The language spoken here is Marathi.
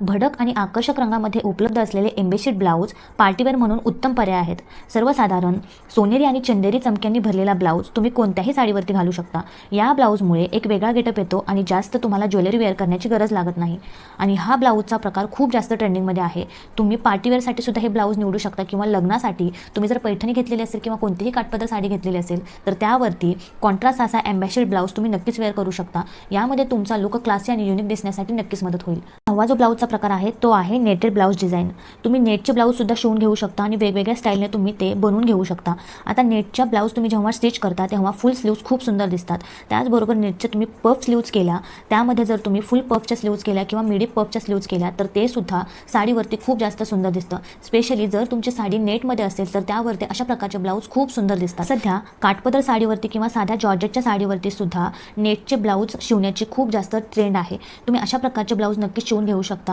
भडक आणि आकर्षक रंगामध्ये उपलब्ध असलेले एम्बेसिड ब्लाऊज पार्टीवेअर म्हणून उत्तम पर्याय आहेत। सर्वसाधारण सोनेरी आणि चंदेरी चमक्यांनी भरलेला ब्लाऊज तुम्ही कोणत्याही साडीवरती घालू शकता। या ब्लाऊजमुळे एक वेगळा गेटअप येतो आणि जास्त तुम्हाला ज्वेलरी वेअर करण्याची गरज लागत नाही। आणि हा ब्लाऊजचा प्रकार खूप जास्त ट्रेंडिंगमध्ये आहे। तुम्ही पार्टीवेअरसाठी सुद्धा हे ब्लाऊज निवडू शकता किंवा लग्नासाठी तुम्ही जर पैठणी घेतलेली असेल किंवा कोणतीही काठपदर साडी घेतलेली असेल तर त्यावरती कॉन्ट्रास्ट असा एम्बेसिड ब्लाऊज तुम्ही नक्कीच वेअर करू शकता। यामध्ये तुमचा लुक क्लासी आणि युनिक दिसण्यासाठी नक्कीच मदत होईल। नववा जो ब्लाऊजचा प्रकार आहे तो आहे नेटेड ब्लाऊज डिझाईन। तुम्ही नेटचे ब्लाऊज सुद्धा शिवून घेऊ शकता आणि वेगवेगळ्या स्टाईलने तुम्ही ते बनवून घेऊ शकता। आता नेटच्या ब्लाऊज तुम्ही जेव्हा स्टिच करता तेव्हा फुल स्लीव्स खूप सुंदर दिसतात। त्याचबरोबर नेटचे तुम्ही पफ स्लीव्स केल्या, त्यामध्ये जर तुम्ही फुल पफच्या स्लीव्स केल्या किंवा मिडी पफच्या स्लीव्स केल्या तर ते सुद्धा साडीवरती खूप जास्त सुंदर दिसतं। स्पेशली जर तुमची साडी नेटमध्ये असेल तर त्यावरती अशा प्रकारचे ब्लाऊज खूप सुंदर दिसतात। सध्या काठपदर साडीवरती किंवा साध्या जॉर्जेटच्या साडीवरती सुद्धा नेटचे ब्लाऊज शिवण्याची खूप जास्त ट्रेंड आहे। तुम्ही अशा प्रकारचे ब्लाऊज नक्कीच शिवून घेऊ शकता।